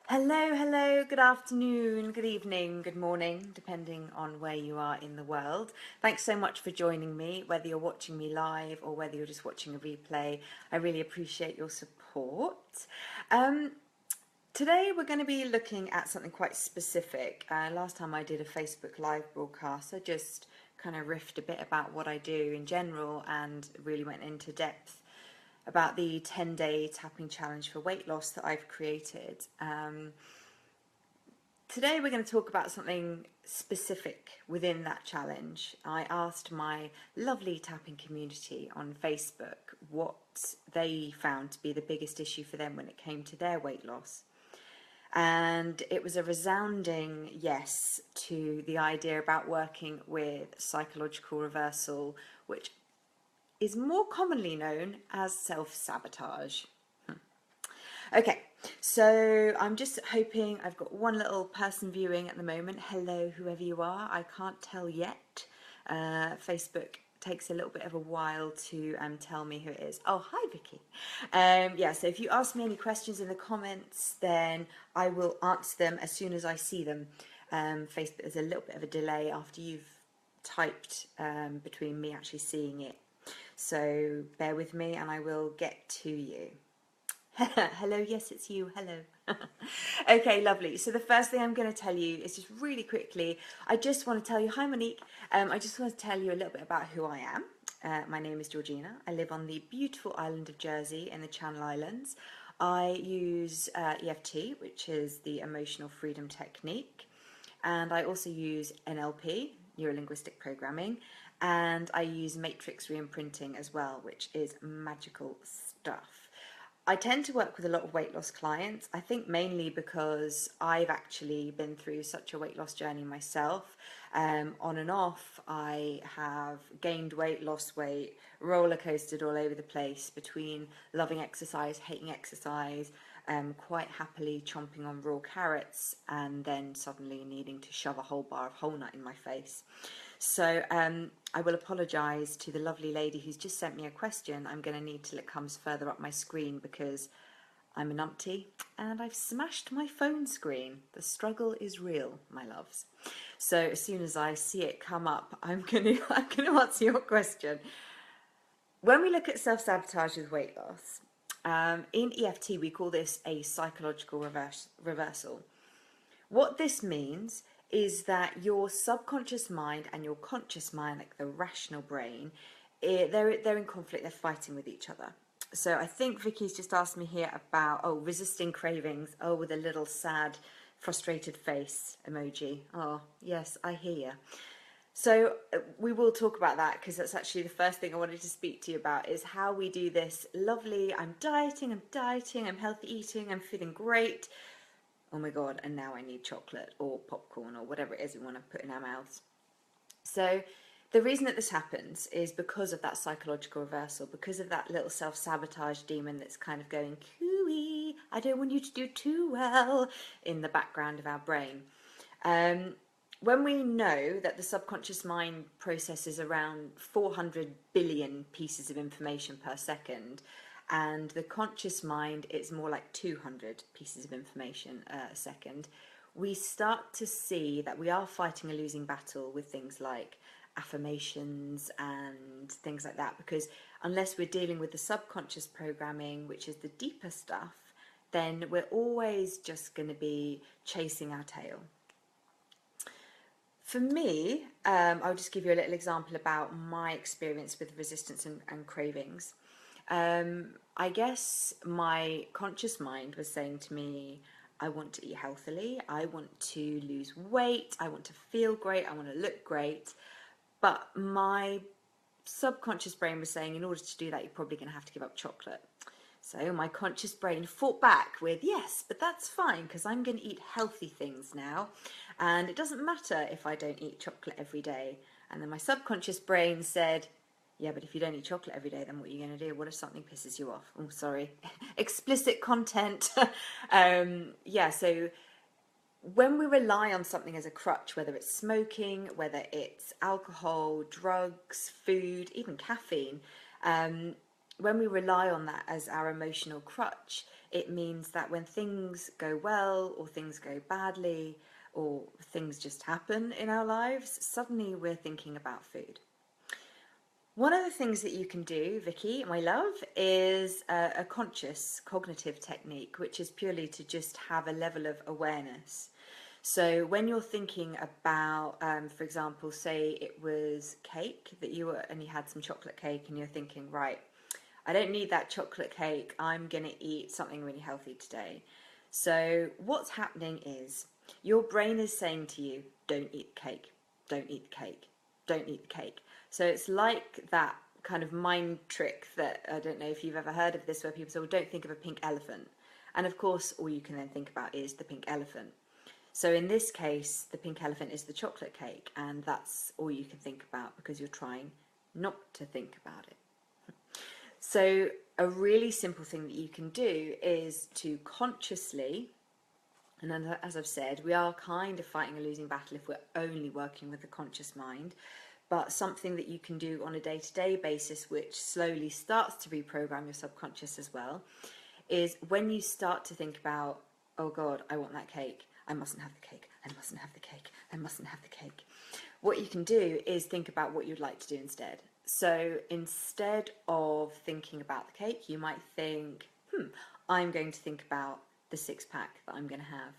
Hello, good afternoon, good evening, good morning, depending on where you are in the world. Thanks so much for joining me, whether you're watching me live or whether you're just watching a replay. I really appreciate your support. Um, Today we're going to be looking at something quite specific. Last time I did a Facebook Live broadcast, I just kind of riffed a bit about what I do in general and really went into depth about the 10-day tapping challenge for weight loss that I've created. Today we're going to talk about something specific within that challenge. I asked my lovely tapping community on Facebook what they found to be the biggest issue for them when it came to their weight loss. And it was a resounding yes to the idea about working with psychological reversal, which is more commonly known as self-sabotage. Okay, so I'm just hoping, I've got one little person viewing at the moment. Hello, whoever you are. I can't tell yet. Facebook takes a little bit of a while to tell me who it is. Oh, hi, Vicky. Yeah, so if you ask me any questions in the comments, then I will answer them as soon as I see them. Facebook, there's a little bit of a delay after you've typed between me actually seeing it. So bear with me and I will get to you. Hello, yes, it's you. Hello. Okay, lovely. So the first thing I'm going to tell you is just really quickly, I just want to tell you, hi Monique, I just want to tell you a little bit about who I am. My name is Georgina. I live on the beautiful island of Jersey in the Channel Islands. I use EFT, which is the emotional freedom technique, and I also use NLP, neuro-linguistic programming, and I use matrix re-imprinting as well, which is magical stuff. I tend to work with a lot of weight loss clients, I think mainly because I've actually been through such a weight loss journey myself. On and off, I have gained weight, lost weight, roller coasted all over the place between loving exercise, hating exercise, quite happily chomping on raw carrots, and then suddenly needing to shove a whole bar of whole nut in my face. So I will apologise to the lovely lady who's just sent me a question. I'm going to need till it comes further up my screen because I'm a numpty and I've smashed my phone screen. The struggle is real, my loves. So as soon as I see it come up, I'm going to answer your question. When we look at self-sabotage with weight loss, in EFT we call this a psychological reversal. What this means is that your subconscious mind and your conscious mind, like the rational brain, they're in conflict, they're fighting with each other. So I think Vicky's just asked me here about, resisting cravings, with a little sad, frustrated face emoji. Oh, yes, I hear you. So we will talk about that because that's actually the first thing I wanted to speak to you about is how we do this lovely, I'm dieting, I'm healthy eating, I'm feeling great. Oh my God, and now I need chocolate or popcorn or whatever it is we want to put in our mouths. So the reason that this happens is because of that psychological reversal, because of that little self-sabotage demon that's kind of going, cooey, I don't want you to do too well, in the background of our brain. When we know that the subconscious mind processes around 400 billion pieces of information per second, and the conscious mind it's more like 200 pieces of information a second, we start to see that we are fighting a losing battle with things like affirmations and things like that, because unless we're dealing with the subconscious programming, which is the deeper stuff, then we're always just going to be chasing our tail. For me, I'll just give you a little example about my experience with resistance and cravings. I guess my conscious mind was saying to me, I want to eat healthily, I want to lose weight, I want to feel great, I want to look great. But my subconscious brain was saying, in order to do that, you're probably going to have to give up chocolate. So my conscious brain fought back with, yes, but that's fine because I'm going to eat healthy things now. And it doesn't matter if I don't eat chocolate every day. And then my subconscious brain said, yeah, but if you don't eat chocolate every day, then what are you going to do? What if something pisses you off? Oh, sorry. Explicit content. Yeah, so when we rely on something as a crutch, whether it's smoking, whether it's alcohol, drugs, food, even caffeine, when we rely on that as our emotional crutch, it means that when things go well or things go badly or things just happen in our lives, suddenly we're thinking about food. One of the things that you can do, Vicky, my love, is a conscious cognitive technique, which is purely to just have a level of awareness. So when you're thinking about, for example, say it was cake that you were, and you had some chocolate cake, and you're thinking, right, I don't need that chocolate cake. I'm going to eat something really healthy today. So what's happening is your brain is saying to you, don't eat the cake, don't eat the cake, don't eat the cake. So it's like that kind of mind trick that, I don't know if you've ever heard of this, where people say, well, don't think of a pink elephant. And of course, all you can then think about is the pink elephant. So in this case, the pink elephant is the chocolate cake, and that's all you can think about because you're trying not to think about it. So a really simple thing that you can do is to consciously, and as I've said, we are kind of fighting a losing battle if we're only working with the conscious mind, but something that you can do on a day-to-day basis, which slowly starts to reprogram your subconscious as well, is when you start to think about, oh God, I want that cake, I mustn't have the cake, I mustn't have the cake, I mustn't have the cake. What you can do is think about what you'd like to do instead. So instead of thinking about the cake, you might think, I'm going to think about the six-pack that I'm going to have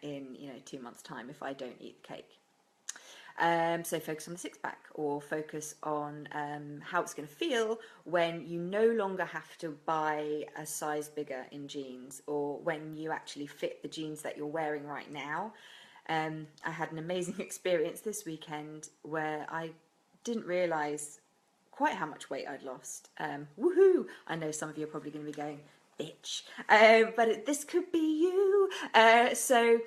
in 2 months' time if I don't eat the cake. So focus on the six-pack, or focus on how it's going to feel when you no longer have to buy a size bigger in jeans, or when you actually fit the jeans that you're wearing right now. I had an amazing experience this weekend where I didn't realise quite how much weight I'd lost. Woohoo! I know some of you are probably going to be going, bitch, but this could be you. So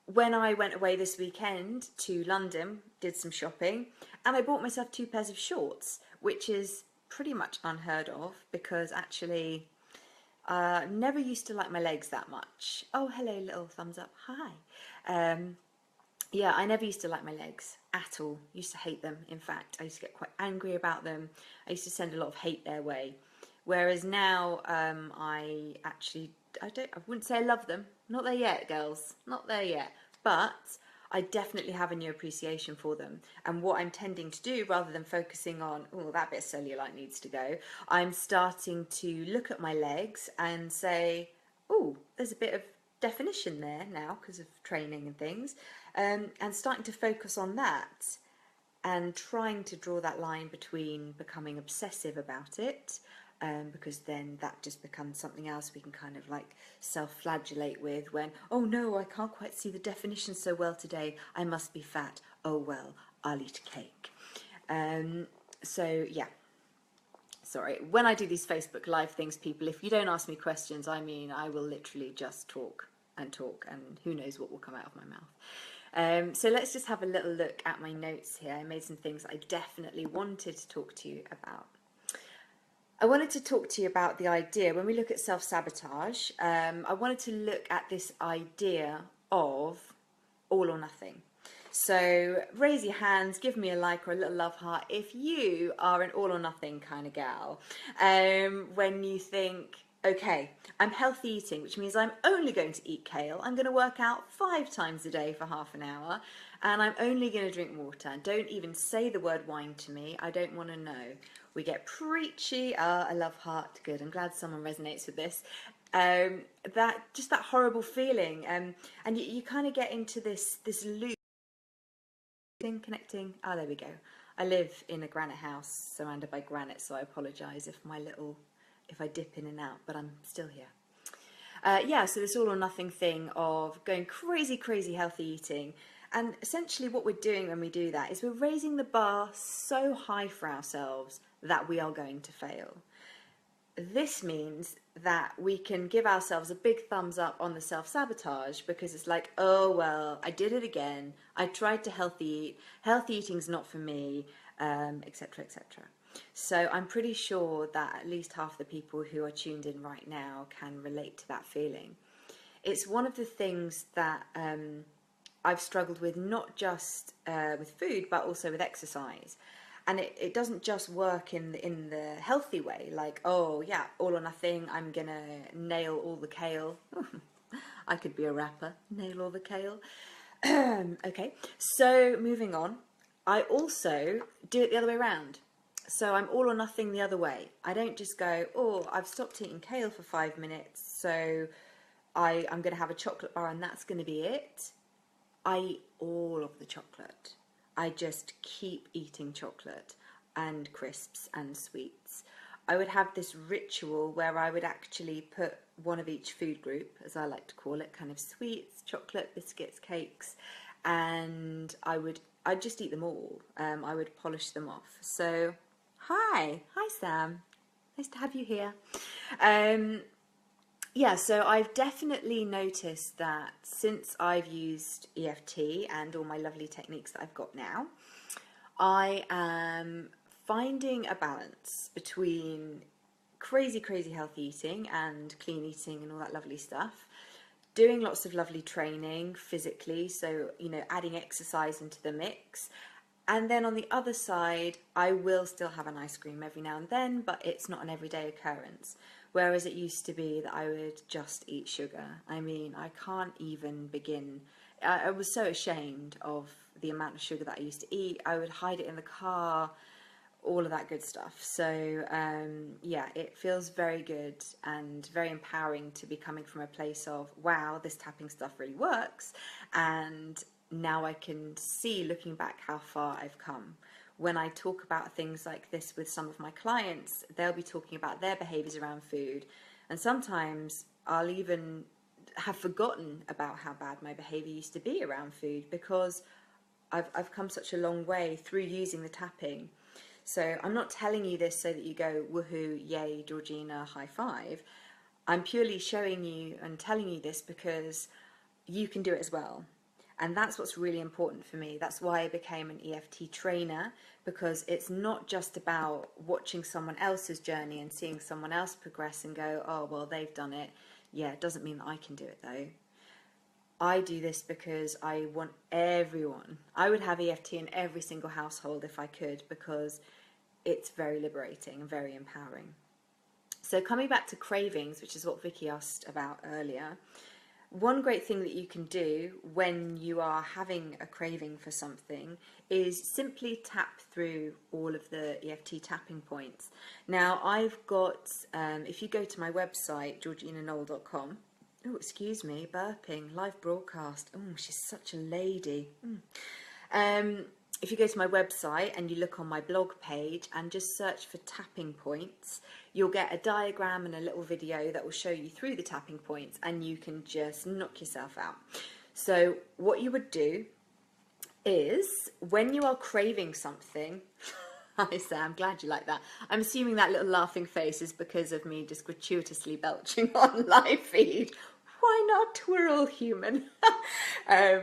when I went away this weekend to London, did some shopping, and I bought myself 2 pairs of shorts, which is pretty much unheard of because actually never used to like my legs that much. Oh, hello, little thumbs up. Hi. Yeah, I never used to like my legs at all. Used to hate them. In fact, I used to get quite angry about them. I used to send a lot of hate their way. Whereas now, I wouldn't say I love them. Not there yet, girls. Not there yet. But I definitely have a new appreciation for them. And what I'm tending to do, rather than focusing on, oh, that bit of cellulite needs to go, I'm starting to look at my legs and say, oh, there's a bit of definition there now because of training and things, and starting to focus on that and trying to draw that line between becoming obsessive about it, because then that just becomes something else we can kind of like self-flagellate with when, oh no, I can't quite see the definition so well today, I must be fat, oh well, I'll eat a cake. So yeah, sorry, when I do these Facebook Live things, people, if you don't ask me questions, I mean, I will literally just talk, and who knows what will come out of my mouth. So let's just have a little look at my notes here. I made some things I definitely wanted to talk to you about. I wanted to talk to you about the idea, when we look at self-sabotage, I wanted to look at this idea of all or nothing. So raise your hands, give me a like or a little love heart if you are an all or nothing kind of gal. When you think, okay, I'm healthy eating, which means I'm only going to eat kale. I'm going to work out 5 times a day for half an hour, and I'm only going to drink water. Don't even say the word wine to me. I don't want to know. We get preachy. A love heart. Good. I'm glad someone resonates with this. That horrible feeling, and you kind of get into this loop. Connecting. Oh, there we go. I live in a granite house surrounded by granite, so I apologise if I dip in and out, but I'm still here. Yeah, so this all or nothing thing of going crazy healthy eating, and essentially what we're doing when we do that is we're raising the bar so high for ourselves that we are going to fail. This means that we can give ourselves a big thumbs up on the self-sabotage because it's like, oh, well, I did it again. I tried to healthy eat. Healthy eating's not for me, etc., etc. So I'm pretty sure that at least half the people who are tuned in right now can relate to that feeling. It's one of the things that I've struggled with, not just with food, but also with exercise. And it doesn't just work in the healthy way, like, oh yeah, all or nothing, I'm gonna nail all the kale. I could be a rapper, nail all the kale. Okay, so moving on, I also do it the other way around. So I'm all or nothing the other way. I don't just go, oh, I've stopped eating kale for 5 minutes, so I'm going to have a chocolate bar and that's going to be it. I eat all of the chocolate. I just keep eating chocolate and crisps and sweets. I would have this ritual where I would actually put one of each food group, as I like to call it, kind of sweets, chocolate, biscuits, cakes, and I'd just eat them all. I would polish them off. So, hi Sam, nice to have you here. Yeah, so I've definitely noticed that since I've used EFT and all my lovely techniques that I've got now, I am finding a balance between crazy, crazy healthy eating and clean eating and all that lovely stuff. Doing lots of lovely training physically, so, you know, adding exercise into the mix. And then on the other side, I will still have an ice cream every now and then, but it's not an everyday occurrence. Whereas it used to be that I would just eat sugar. I mean, I can't even begin. I was so ashamed of the amount of sugar that I used to eat. I would hide it in the car, all of that good stuff. So yeah, it feels very good and very empowering to be coming from a place of, wow, this tapping stuff really works. And now I can see, looking back, how far I've come. When I talk about things like this with some of my clients, they'll be talking about their behaviours around food. And sometimes I'll even have forgotten about how bad my behaviour used to be around food, because I've come such a long way through using the tapping. So I'm not telling you this so that you go, woohoo, yay, Georgina, high five. I'm purely showing you and telling you this because you can do it as well. And that's what's really important for me. That's why I became an EFT trainer, because it's not just about watching someone else's journey and seeing someone else progress and go, oh, well, they've done it. Yeah, it doesn't mean that I can do it though. I do this because I want everyone. I would have EFT in every single household if I could, because it's very liberating and very empowering. So coming back to cravings, which is what Vicky asked about earlier, one great thing that you can do when you are having a craving for something is simply tap through all of the EFT tapping points. Now, I've got, if you go to my website, georginaknoll.com, oh, excuse me, burping, live broadcast. Oh, she's such a lady. If you go to my website and you look on my blog page and just search for tapping points, you'll get a diagram and a little video that will show you through the tapping points, and you can just knock yourself out. So what you would do is, when you are craving something, hi Sam, glad you like that. I'm assuming that little laughing face is because of me just gratuitously belching on live feed. Why not? We're all human.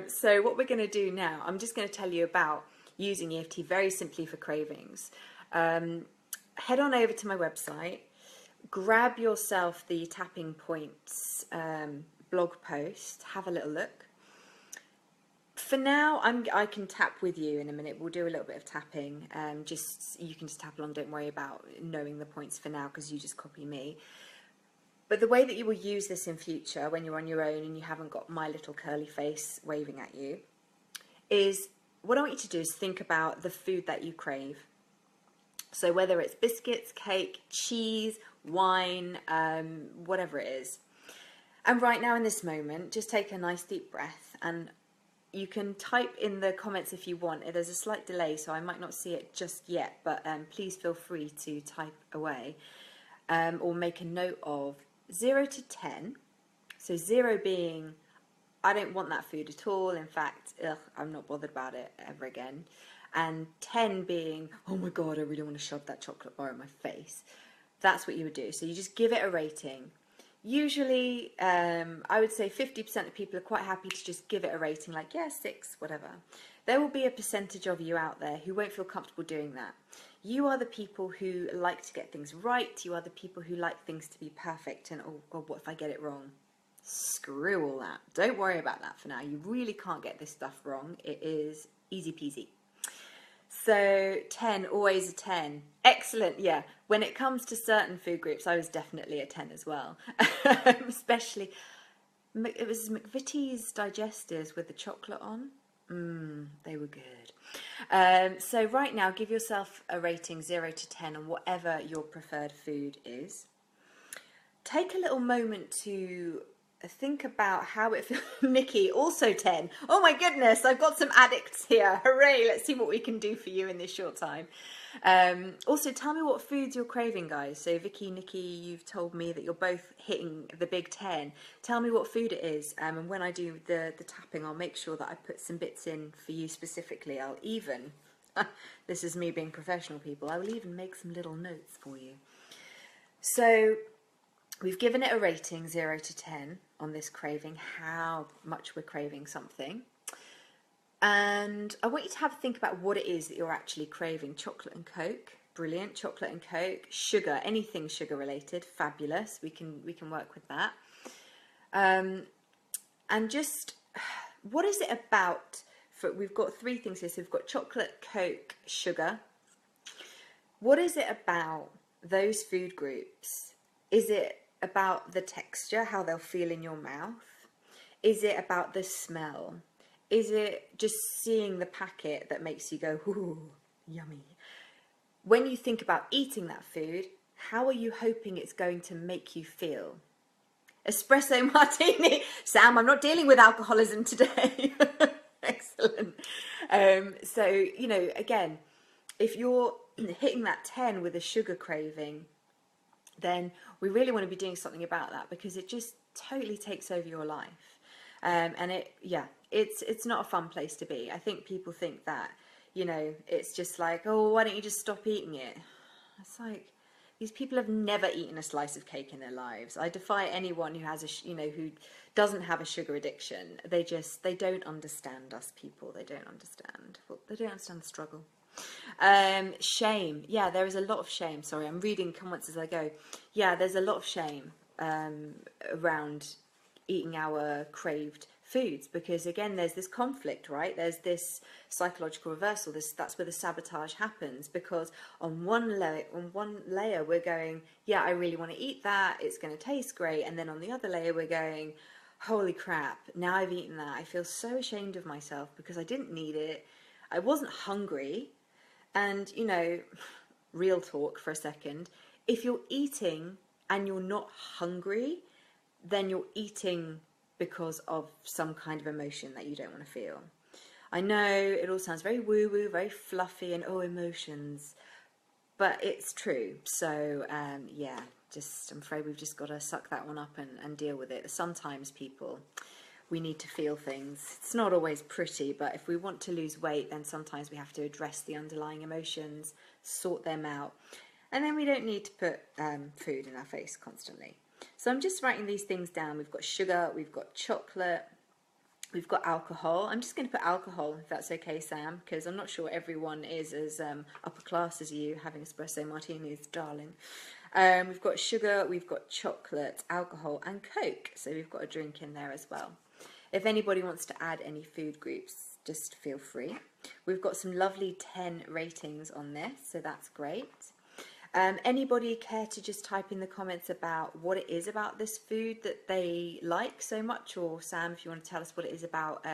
So what we're going to do now, I'm just going to tell you about using EFT very simply for cravings. Head on over to my website, grab yourself the tapping points blog post, have a little look. For now, I can tap with you in a minute. We'll do a little bit of tapping. You can just tap along. Don't worry about knowing the points for now, because you just copy me. But the way that you will use this in future, when you're on your own and you haven't got my little curly face waving at you, is what I want you to do is think about the food that you crave. So whether it's biscuits, cake, cheese, wine, whatever it is. And right now in this moment, just take a nice deep breath, and you can type in the comments if you want. There's a slight delay, so I might not see it just yet, but please feel free to type away or make a note of 0 to 10. So 0 being, I don't want that food at all. In fact, I'm not bothered about it ever again. And 10 being, oh my God, I really want to shove that chocolate bar in my face. That's what you would do. So you just give it a rating. Usually, I would say 50% of people are quite happy to just give it a rating, like, yeah, 6, whatever. There will be a percentage of you out there who won't feel comfortable doing that. You are the people who like to get things right. You are the people who like things to be perfect. And, oh God, what if I get it wrong? Screw all that. Don't worry about that for now. You really can't get this stuff wrong. It is easy peasy. So 10, always a 10. Excellent, yeah. When it comes to certain food groups, I was definitely a 10 as well. Especially, it was McVitie's digestives with the chocolate on. They were good. So right now, give yourself a rating 0 to 10 on whatever your preferred food is. Take a little moment to think about how it feels. Nikki, also 10. Oh my goodness, I've got some addicts here. Hooray, let's see what we can do for you in this short time. Also, tell me what foods you're craving, guys. So Vicky, Nikki, you've told me that you're both hitting the big 10. Tell me what food it is. And when I do the tapping, I'll make sure that I put some bits in for you specifically. I'll even, this is me being professional, people, I will even make some little notes for you. So we've given it a rating 0 to 10 on this craving, how much we're craving something. And I want you to have a think about what it is that you're actually craving. Chocolate and Coke, brilliant. Chocolate and Coke. Sugar, anything sugar related, fabulous. We can work with that. And just, what is it about? We've got 3 things here. So we've got chocolate, Coke, sugar. What is it about those food groups? Is it about the texture, how they'll feel in your mouth? Is it about the smell? Is it just seeing the packet that makes you go, ooh, yummy? When you think about eating that food, how are you hoping it's going to make you feel? Espresso martini. Sam, I'm not dealing with alcoholism today. Excellent. So, you know, again, if you're hitting that 10 with a sugar craving, then we really want to be doing something about that, because it just totally takes over your life. And it's not a fun place to be. I think people think that, you know, it's just like, oh, why don't you just stop eating it? It's like, these people have never eaten a slice of cake in their lives. I defy anyone who has who doesn't have a sugar addiction. They don't understand us people. They don't understand. Well, they don't understand the struggle. Shame. Yeah, there is a lot of shame. Sorry, I'm reading comments as I go. Yeah, there's a lot of shame around eating our craved foods, because again, there's this conflict, right? There's this psychological reversal. That's where the sabotage happens, because on one layer we're going, yeah, I really want to eat that. It's going to taste great. And then on the other layer we're going, holy crap, now I've eaten that. I feel so ashamed of myself because I didn't need it. I wasn't hungry. And, you know, real talk for a second, if you're eating and you're not hungry, then you're eating because of some kind of emotion that you don't want to feel. I know it all sounds very woo-woo, very fluffy, and emotions, but it's true. So, yeah, I'm afraid we've just got to suck that one up and deal with it. Sometimes people, we need to feel things. It's not always pretty, but if we want to lose weight, then sometimes we have to address the underlying emotions, sort them out, and then we don't need to put food in our face constantly. So I'm just writing these things down. We've got sugar, we've got chocolate, we've got alcohol. I'm just going to put alcohol, if that's okay, Sam, because I'm not sure everyone is as upper class as you, having espresso martinis, darling. We've got sugar, we've got chocolate, alcohol, and Coke. So we've got a drink in there as well. If anybody wants to add any food groups, just feel free. We've got some lovely 10 ratings on this, so that's great. Anybody care to just type in the comments about what it is about this food that they like so much? Or Sam, if you want to tell us what it is about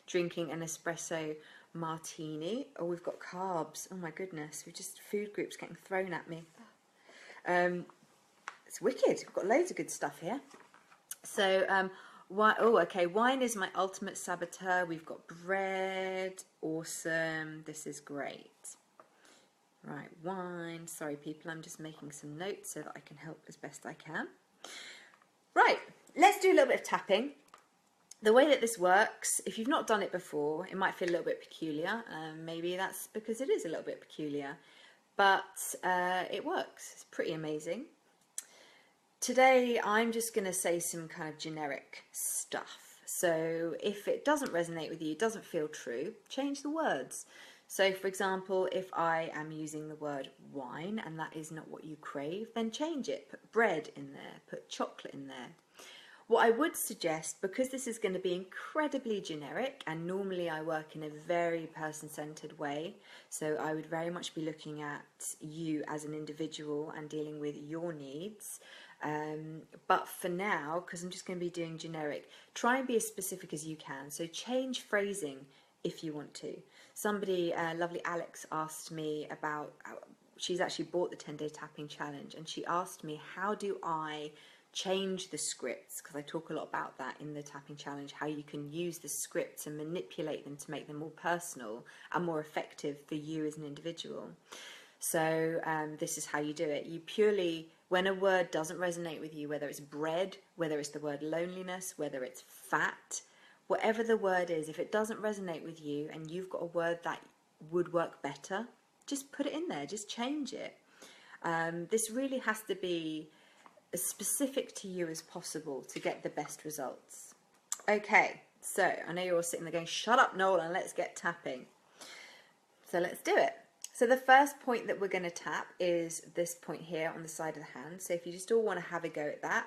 drinking an espresso martini. Oh, we've got carbs. Oh my goodness, we've just food groups getting thrown at me. It's wicked. We've got loads of good stuff here. So, wine is my ultimate saboteur. We've got bread. Awesome. This is great. Right, wine. Sorry, people, I'm just making some notes so that I can help as best I can. Right, let's do a little bit of tapping. The way that this works, if you've not done it before, it might feel a little bit peculiar. Maybe that's because it is a little bit peculiar, but it works. It's pretty amazing. Today, I'm just going to say some kind of generic stuff. So if it doesn't resonate with you, doesn't feel true, change the words. So, for example, if I am using the word wine and that is not what you crave, then change it. Put bread in there, put chocolate in there. What I would suggest, because this is going to be incredibly generic, and normally I work in a very person-centered way, so I would very much be looking at you as an individual and dealing with your needs. But for now, because I'm just going to be doing generic, try and be as specific as you can. So change phrasing if you want to. Somebody, lovely Alex, asked me about, she's actually bought the 10-day tapping challenge, and she asked me, how do I change the scripts? Because I talk a lot about that in the tapping challenge, how you can use the scripts and manipulate them to make them more personal and more effective for you as an individual. So this is how you do it. You purely, when a word doesn't resonate with you, whether it's bread, whether it's the word loneliness, whether it's fat, whatever the word is, if it doesn't resonate with you and you've got a word that would work better, just put it in there, just change it. This really has to be as specific to you as possible to get the best results. Okay, so I know you're all sitting there going, shut up, Nolan, let's get tapping. So let's do it. So the first point that we're going to tap is this point here on the side of the hand. So if you just all want to have a go at that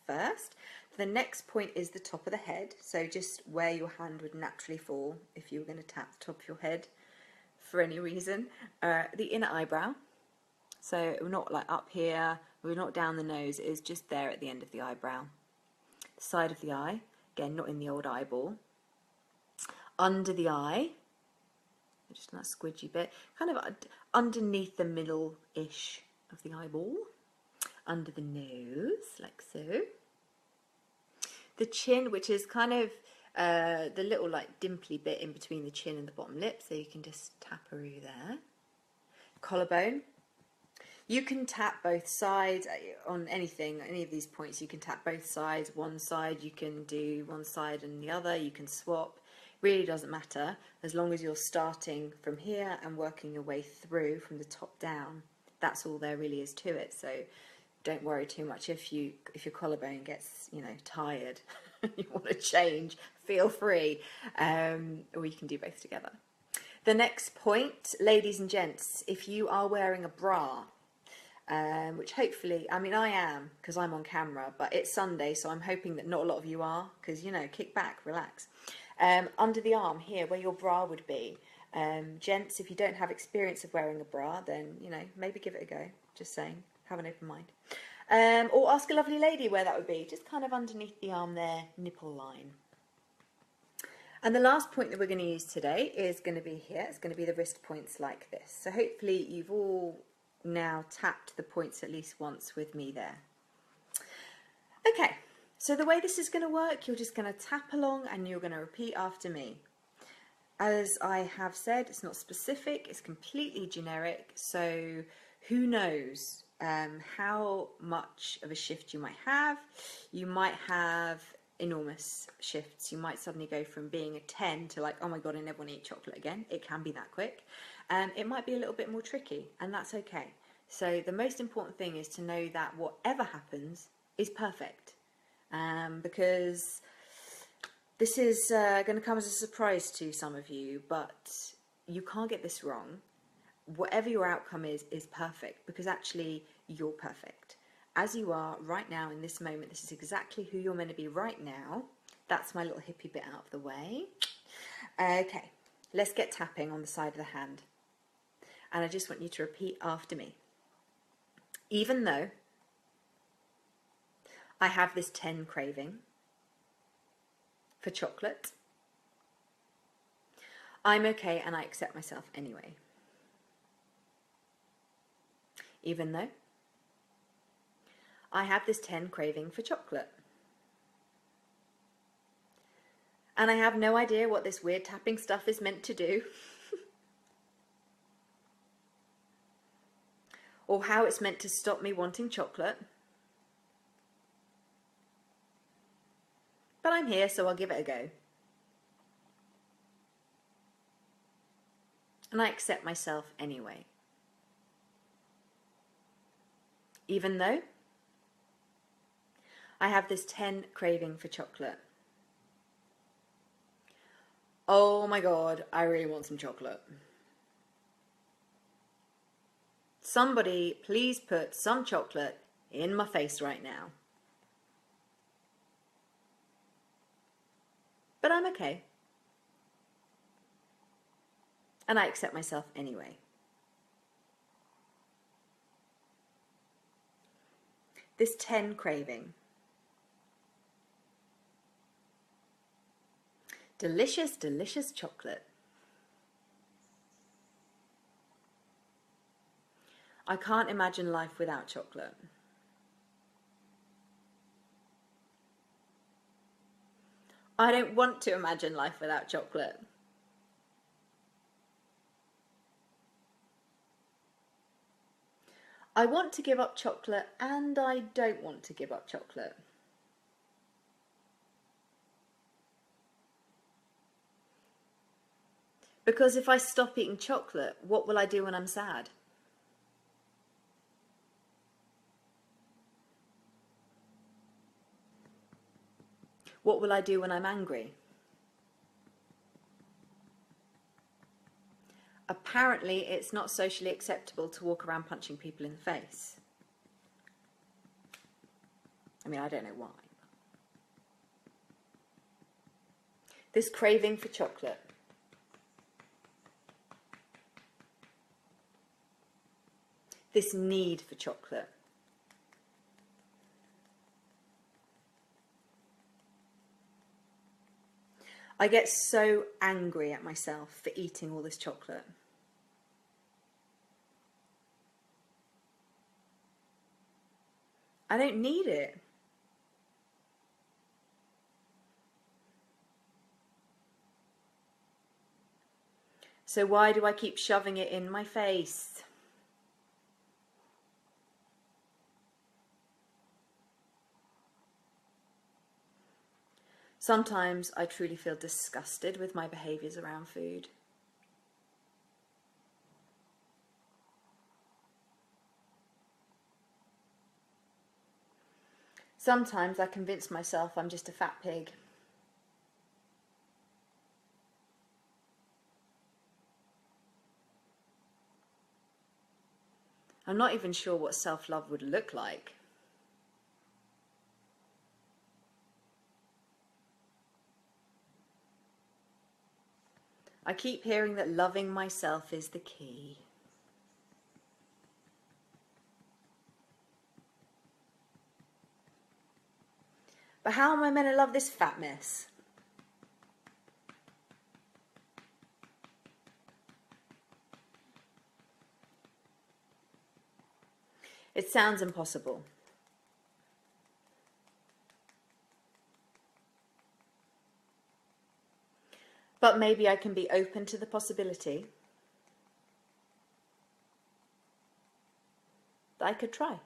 first. The next point is the top of the head. So just where your hand would naturally fall if you were going to tap the top of your head for any reason. The inner eyebrow. So we're not like up here, we're not down the nose, it is just there at the end of the eyebrow. The side of the eye, again not in the old eyeball. Under the eye, just that squidgy bit, kind of underneath the middle-ish of the eyeball. Under the nose, like so. The chin, which is kind of the little like dimply bit in between the chin and the bottom lip, so you can just tap-a-roo there. Collarbone. You can tap both sides on anything, any of these points. You can tap both sides, one side, you can do one side and the other, you can swap. Really doesn't matter as long as you're starting from here and working your way through from the top down. That's all there really is to it. So don't worry too much if your collarbone gets, you know, tired. You want to change, feel free, or you can do both together. The next point, ladies and gents, if you are wearing a bra, which hopefully, I mean I am because I'm on camera, but it's Sunday, so I'm hoping that not a lot of you are, because, you know, kick back, relax. Under the arm here where your bra would be, gents, if you don't have experience of wearing a bra, then, you know, maybe give it a go, just saying, have an open mind. Or ask a lovely lady where that would be, just kind of underneath the arm there, nipple line. And the last point that we're going to use today is going to be here. It's going to be the wrist points like this. So hopefully you've all now tapped the points at least once with me there. Okay, so the way this is going to work, you're just going to tap along and you're going to repeat after me. As I have said, it's not specific, it's completely generic, so who knows how much of a shift you might have. You might have enormous shifts. You might suddenly go from being a 10 to like, oh my god, I never want to eat chocolate again. It can be that quick. It might be a little bit more tricky, and that's okay. So the most important thing is to know that whatever happens is perfect, because this is going to come as a surprise to some of you, but you can't get this wrong. Whatever your outcome is perfect, because actually you're perfect. As you are right now in this moment, this is exactly who you're meant to be right now. That's my little hippie bit out of the way. Okay, let's get tapping on the side of the hand. And I just want you to repeat after me. Even though I have this 10 craving for chocolate, I'm okay and I accept myself anyway. Even though I have this 10 craving for chocolate, and I have no idea what this weird tapping stuff is meant to do, or how it's meant to stop me wanting chocolate, but I'm here, so I'll give it a go. And I accept myself anyway. Even though I have this 10 craving for chocolate. Oh my god, I really want some chocolate. Somebody please put some chocolate in my face right now. but I'm okay. And I accept myself anyway. This 10 craving. Delicious, delicious chocolate. I can't imagine life without chocolate. I don't want to imagine life without chocolate. I want to give up chocolate and I don't want to give up chocolate. Because if I stop eating chocolate, what will I do when I'm sad? What will I do when I'm angry? Apparently, it's not socially acceptable to walk around punching people in the face. I mean, I don't know why. This craving for chocolate. This need for chocolate. I get so angry at myself for eating all this chocolate. I don't need it. So why do I keep shoving it in my face? Sometimes I truly feel disgusted with my behaviours around food. Sometimes I convince myself I'm just a fat pig. I'm not even sure what self-love would look like. I keep hearing that loving myself is the key. But how am I meant to love this fat mess? It sounds impossible. But maybe I can be open to the possibility that I could try.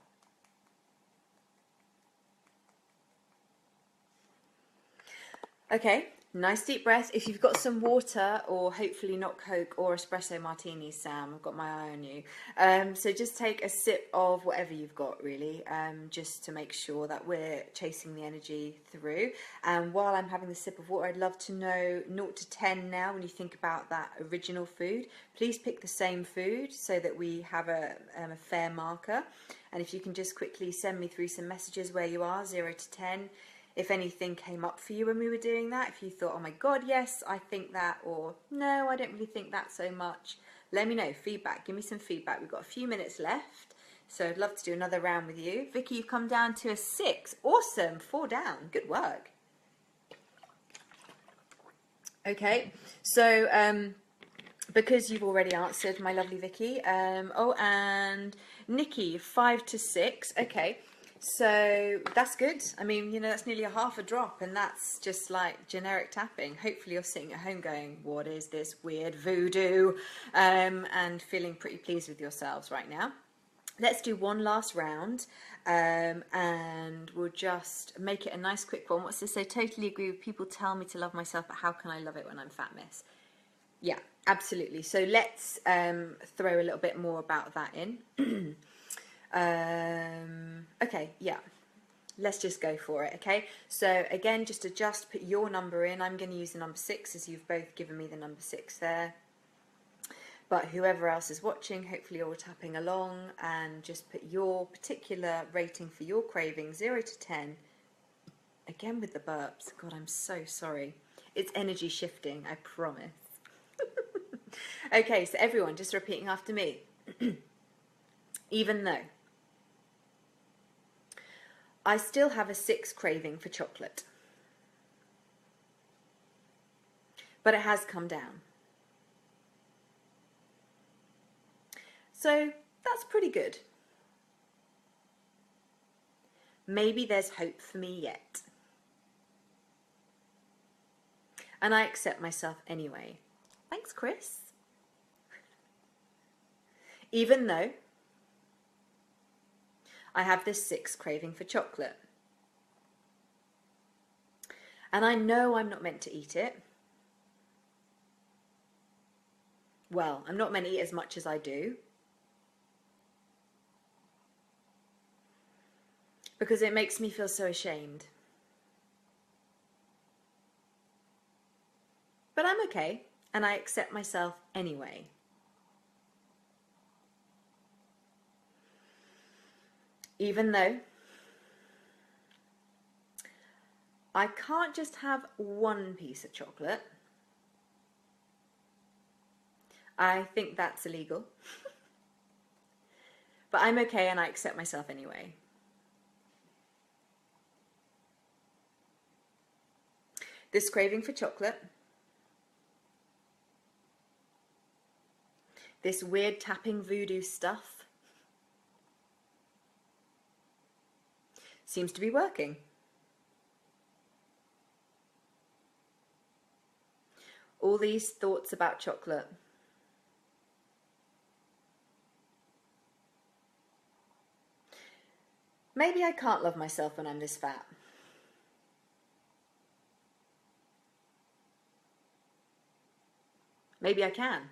Okay, nice deep breath. If you've got some water, or hopefully not Coke or espresso martinis, Sam, I've got my eye on you. So just take a sip of whatever you've got, really, just to make sure that we're chasing the energy through. And while I'm having the sip of water, I'd love to know 0 to 10 now, when you think about that original food. Please pick the same food so that we have a fair marker. And if you can just quickly send me through some messages where you are, 0 to 10. If anything came up for you when we were doing that, if you thought, oh my God, yes, I think that, or no, I don't really think that so much, let me know. Feedback, give me some feedback. We've got a few minutes left, so I'd love to do another round with you. Vicky, you've come down to a 6. Awesome, 4 down, good work. Okay, so because you've already answered, my lovely Vicky, oh, and Nikki, 5 to 6, okay. So that's good. I mean, you know, that's nearly a half a drop, and that's just like generic tapping. Hopefully you're sitting at home going, what is this weird voodoo? And feeling pretty pleased with yourselves right now. Let's do one last round, and we'll just make it a nice quick one. What's this say? Totally agree with people tell me to love myself, but how can I love it when I'm fat miss? Yeah, absolutely. So let's throw a little bit more about that in. Okay, yeah, let's just go for it. Okay, so again, just adjust, put your number in. I'm going to use the number 6, as you've both given me the number 6 there, but whoever else is watching, hopefully you're all tapping along, and just put your particular rating for your craving, 0 to 10. Again with the burps, God, I'm so sorry. It's energy shifting, I promise. Okay, so everyone just repeating after me. Even though I still have a 6 craving for chocolate, but it has come down. So that's pretty good. Maybe there's hope for me yet. And I accept myself anyway. Thanks, Chris. Even though I have this 6 craving for chocolate. And I know I'm not meant to eat it. Well, I'm not meant to eat as much as I do. Because it makes me feel so ashamed. But I'm okay, and I accept myself anyway. Even though I can't just have one piece of chocolate. I think that's illegal. But I'm okay and I accept myself anyway. This craving for chocolate, this weird tapping voodoo stuff, seems to be working. All these thoughts about chocolate. Maybe I can't love myself when I'm this fat. Maybe I can.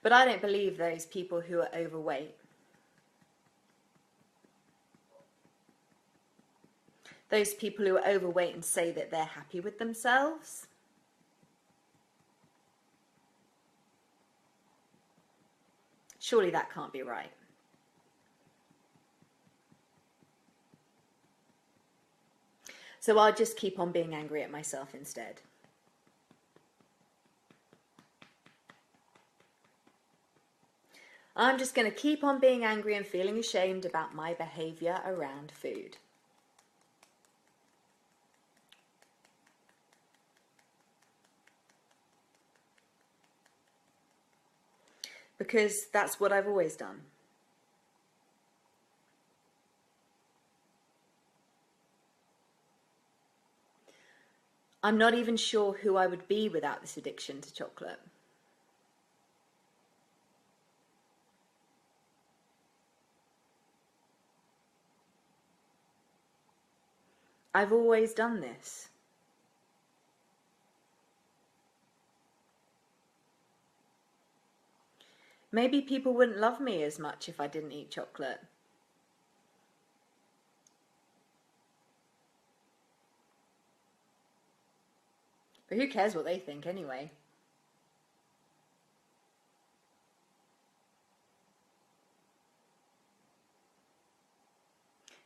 But I don't believe those people who are overweight. Those people who are overweight and say that they're happy with themselves. Surely that can't be right. So I'll just keep on being angry at myself instead. I'm just going to keep on being angry and feeling ashamed about my behavior around food. Because that's what I've always done. I'm not even sure who I would be without this addiction to chocolate. I've always done this. Maybe people wouldn't love me as much if I didn't eat chocolate. But who cares what they think anyway?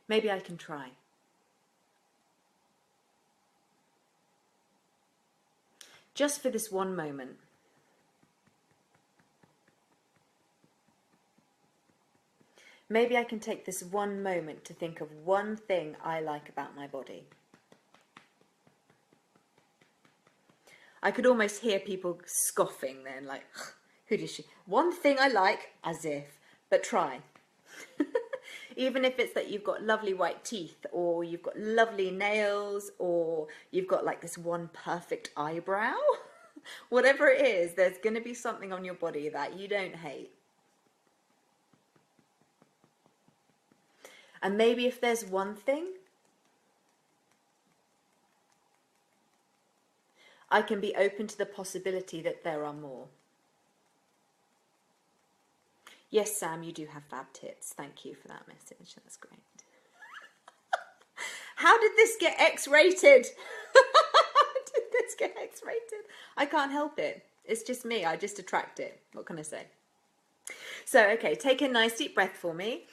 Maybe I can try. Just for this one moment. Maybe I can take this one moment to think of one thing I like about my body. I could almost hear people scoffing then, like, who does she? One thing I like, as if, but try. Even if it's that you've got lovely white teeth, or you've got lovely nails, or you've got like this one perfect eyebrow. Whatever it is, there's going to be something on your body that you don't hate. And maybe if there's one thing, I can be open to the possibility that there are more. Yes, Sam, you do have fab tits. Thank you for that message. That's great. How did this get X-rated? How did this get X-rated? I can't help it. It's just me. I just attract it. What can I say? So, okay, take a nice deep breath for me.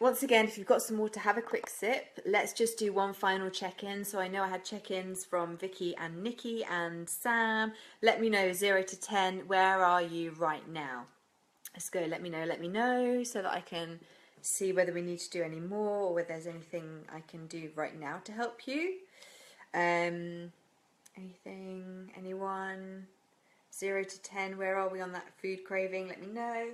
Once again, if you've got some water, have a quick sip. Let's just do one final check-in. So I know I had check-ins from Vicky and Nikki and Sam. Let me know 0 to 10. Where are you right now? Let's go. Let me know so that I can see whether we need to do any more or whether there's anything I can do right now to help you. Anything? Anyone? 0 to 10. Where are we on that food craving? Let me know.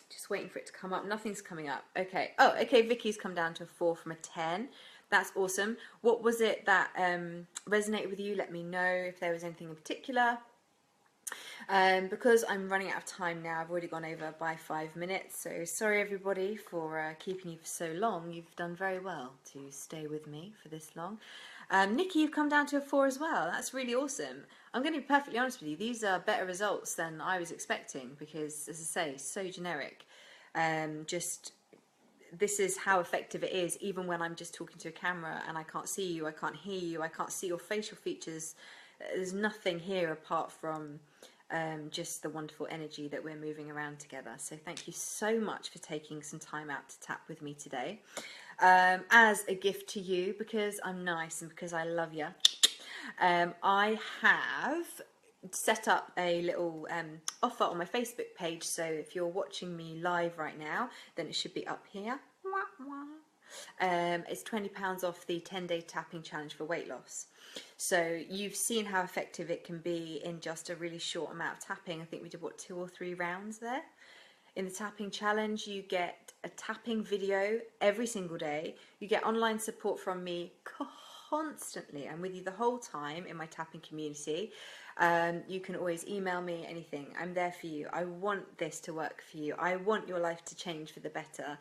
Just waiting for it to come up. Nothing's coming up. Okay. Oh, okay. Vicky's come down to a 4 from a 10. That's awesome. What was it that resonated with you? Let me know if there was anything in particular. Because I'm running out of time now, I've already gone over by 5 minutes, so sorry everybody for keeping you for so long. You've done very well to stay with me for this long. Nikki, you've come down to a 4 as well. That's really awesome. I'm going to be perfectly honest with you, these are better results than I was expecting because, as I say, so generic. Just this is how effective it is, even when I'm just talking to a camera and I can't see you, I can't hear you, I can't see your facial features. There's nothing here apart from just the wonderful energy that we're moving around together. So thank you so much for taking some time out to tap with me today. As a gift to you, because I'm nice and because I love you, I have set up a little offer on my Facebook page. So if you're watching me live right now, then it should be up here. It's £20 off the 10-day tapping challenge for weight loss. So you've seen how effective it can be in just a really short amount of tapping. I think we did, what, 2 or 3 rounds there? In the tapping challenge, you get a tapping video every single day. You get online support from me constantly. I'm with you the whole time in my tapping community. You can always email me anything. I'm there for you. I want this to work for you. I want your life to change for the better.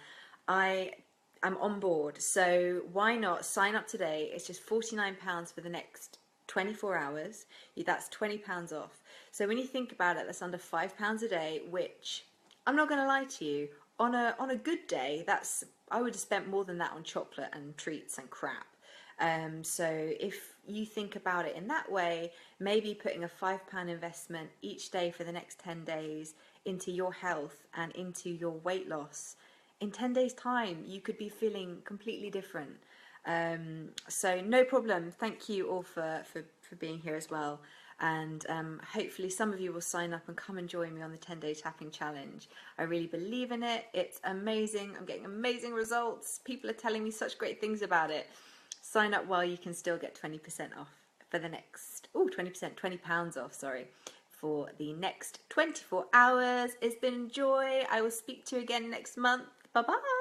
I'm on board, so why not sign up today? It's just £49 for the next 24 hours. That's £20 off. So when you think about it, that's under £5 a day, which, I'm not going to lie to you, on a good day, I would have spent more than that on chocolate and treats and crap. So if you think about it in that way, maybe putting a £5 investment each day for the next 10 days into your health and into your weight loss, in 10 days time you could be feeling completely different. So no problem. Thank you all for being here as well, and hopefully some of you will sign up and come and join me on the 10-day tapping challenge. I really believe in it. It's amazing. I'm getting amazing results. People are telling me such great things about it. Sign up while you can still get 20% off for the next, £20 off, sorry, for the next 24 hours. It's been a joy. I will speak to you again next month. Bye-bye.